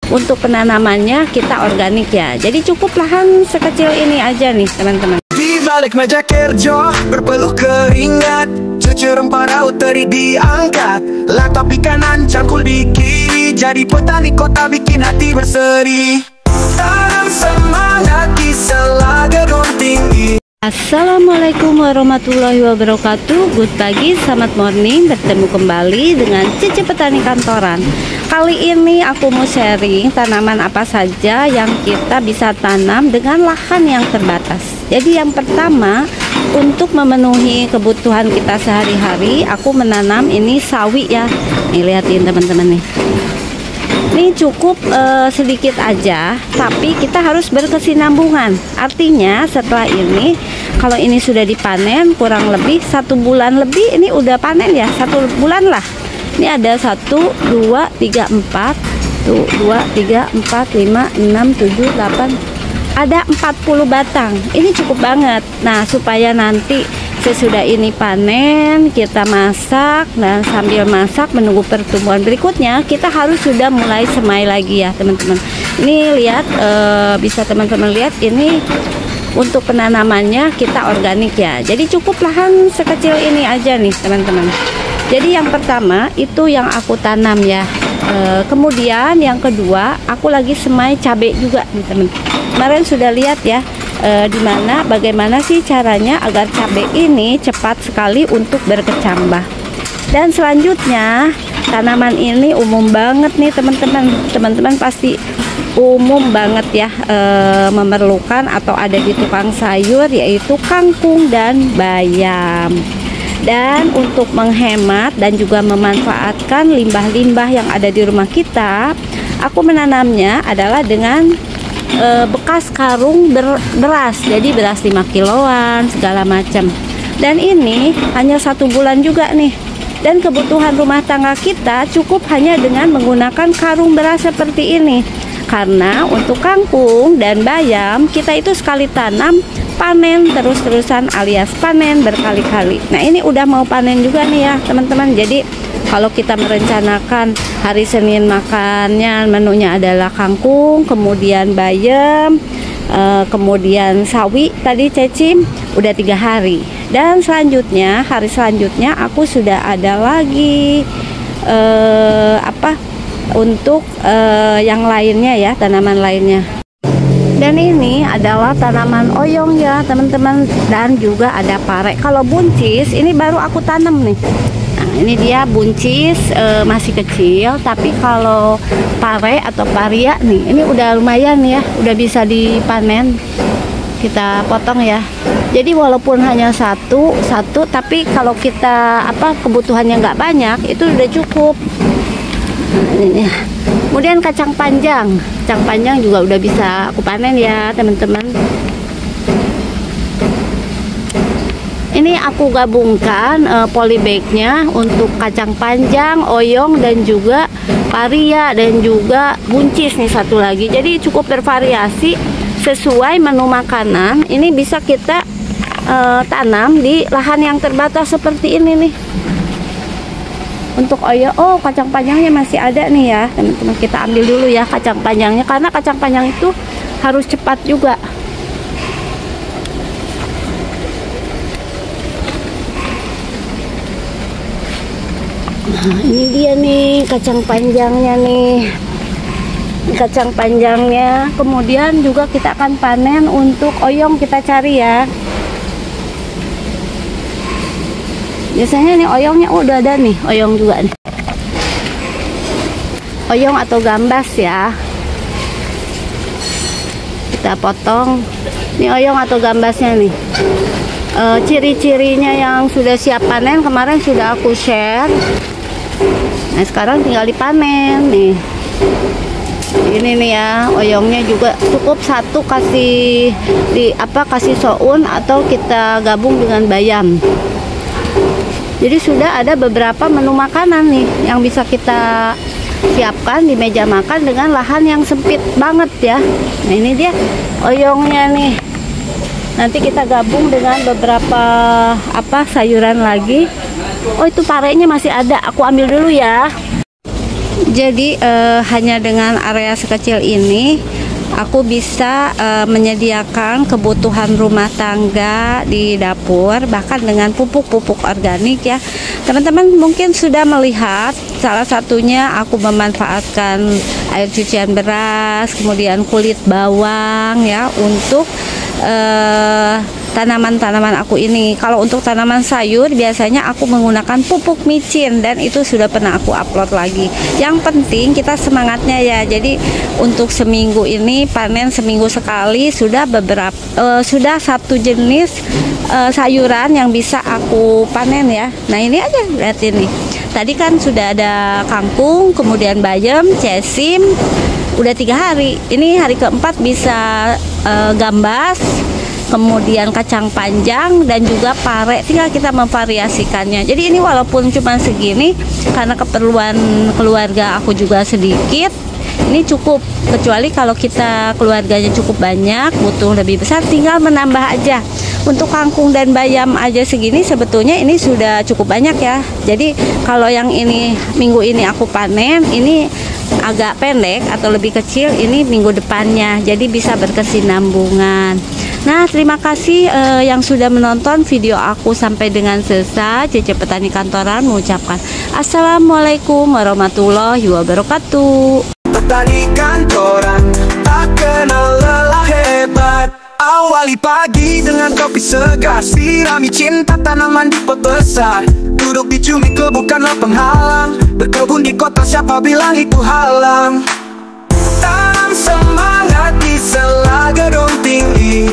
untuk penanamannya kita organik ya. Jadi cukup lahan sekecil ini aja nih teman-teman. Di balik meja kerja berpeluh keringat, cucu rempah raut teri diangkat, latap kanan cangkul di kiri, jadi petani kota bikin hati berseri. Tanam semangat di sela gedung tinggi. Assalamualaikum warahmatullahi wabarakatuh. Good pagi, selamat morning. Bertemu kembali dengan Cici Petani Kantoran. Kali ini aku mau sharing tanaman apa saja yang kita bisa tanam dengan lahan yang terbatas. Jadi yang pertama, untuk memenuhi kebutuhan kita sehari-hari, aku menanam ini sawi ya. Nih lihatin teman-teman nih. Ini cukup sedikit aja, tapi kita harus berkesinambungan. Artinya setelah ini, kalau ini sudah dipanen kurang lebih 1 bulan lebih, ini udah panen ya, 1 bulan lah. Ini ada 1, 2, 3, 4 tuh, 2, 3, 4, 5, 6, 7, 8, ada 40 batang. Ini cukup banget. Nah, supaya nanti sesudah ini panen kita masak, dan sambil masak menunggu pertumbuhan berikutnya, kita harus sudah mulai semai lagi ya teman-teman. Ini lihat, bisa teman-teman lihat, ini untuk penanamannya kita organik ya. Jadi cukup lahan sekecil ini aja nih teman-teman. Jadi yang pertama itu yang aku tanam ya. Kemudian yang kedua, aku lagi semai cabai juga nih teman. Kemarin sudah lihat ya, bagaimana sih caranya agar cabai ini cepat sekali untuk berkecambah. Dan selanjutnya, tanaman ini umum banget nih teman-teman. Teman-teman pasti umum banget ya memerlukan atau ada di tukang sayur, yaitu kangkung dan bayam. Dan untuk menghemat dan juga memanfaatkan limbah-limbah yang ada di rumah kita, aku menanamnya adalah dengan bekas karung beras. Jadi beras 5 kiloan segala macam. Dan ini hanya 1 bulan juga nih. Dan kebutuhan rumah tangga kita cukup hanya dengan menggunakan karung beras seperti ini. Karena untuk kangkung dan bayam kita itu sekali tanam panen terus-terusan, alias panen berkali-kali. Nah, ini udah mau panen juga nih ya teman-teman. Jadi kalau kita merencanakan hari Senin makannya menunya adalah kangkung, kemudian bayam, kemudian sawi tadi cecim, udah 3 hari. Dan selanjutnya, hari selanjutnya aku sudah ada lagi untuk yang lainnya ya, tanaman lainnya. Dan ini adalah tanaman oyong ya teman-teman, dan juga ada pare. Kalau buncis ini baru aku tanam nih. Nah, ini dia buncis, masih kecil, tapi kalau pare atau paria nih, ini udah lumayan ya, udah bisa dipanen. Kita potong ya. Jadi walaupun hanya satu, tapi kalau kita kebutuhannya nggak banyak, itu udah cukup. Nah, ini ya. Kemudian kacang panjang juga udah bisa aku panen ya teman-teman. Ini aku gabungkan polybagnya untuk kacang panjang, oyong, dan juga paria, dan juga buncis nih satu lagi. Jadi cukup bervariasi sesuai menu makanan. Ini bisa kita tanam di lahan yang terbatas seperti ini nih. Untuk oyong, kacang panjangnya masih ada nih ya teman-teman. Kita ambil dulu ya kacang panjangnya, karena kacang panjang itu harus cepat juga. Nah, ini dia nih kacang panjangnya nih. Kacang panjangnya. Kemudian juga kita akan panen untuk oyong, kita cari ya. Biasanya nih oyongnya udah ada nih, oyong juga nih. Oyong atau gambas ya. Kita potong. Ini oyong atau gambasnya nih. Ciri-cirinya yang sudah siap panen kemarin sudah aku share. Nah, sekarang tinggal dipanen nih. Ini nih ya, oyongnya juga cukup satu, kasih soun atau kita gabung dengan bayam. Jadi sudah ada beberapa menu makanan nih yang bisa kita siapkan di meja makan dengan lahan yang sempit banget ya. Nah, ini dia oyongnya nih. Nanti kita gabung dengan beberapa sayuran lagi. Oh, itu parenya masih ada, aku ambil dulu ya. Jadi hanya dengan area sekecil ini aku bisa menyediakan kebutuhan rumah tangga di dapur, bahkan dengan pupuk-pupuk organik ya. Teman-teman mungkin sudah melihat, salah satunya aku memanfaatkan air cucian beras, kemudian kulit bawang ya untuk tanaman-tanaman aku ini. Kalau untuk tanaman sayur biasanya aku menggunakan pupuk micin, dan itu sudah pernah aku upload lagi. Yang penting kita semangatnya ya. Jadi untuk seminggu ini panen seminggu sekali, sudah sudah satu jenis sayuran yang bisa aku panen ya. Nah ini aja, lihat ini. Tadi kan sudah ada kangkung, kemudian bayam, cesim, udah 3 hari. Ini hari keempat bisa gambas, kemudian kacang panjang, dan juga pare. Tinggal kita memvariasikannya. Jadi ini walaupun cuma segini, karena keperluan keluarga aku juga sedikit, ini cukup. Kecuali kalau kita keluarganya cukup banyak, butuh lebih besar, tinggal menambah aja. Untuk kangkung dan bayam aja segini, sebetulnya ini sudah cukup banyak ya. Jadi kalau yang ini minggu ini aku panen, ini agak pendek atau lebih kecil, ini minggu depannya. Jadi bisa berkesinambungan. Nah, terima kasih yang sudah menonton video aku sampai dengan selesai. Cece Petani Kantoran mengucapkan Assalamualaikum warahmatullahi wabarakatuh. Petani kantoran tak kenal lelah hebat. Awali pagi dengan kopi segar, sirami cinta tanaman di pot besar. Duduk di cumi bukanlah penghalang, berkebun di kota siapa bilang itu halang. Tanam semangat di sela gedung tinggi,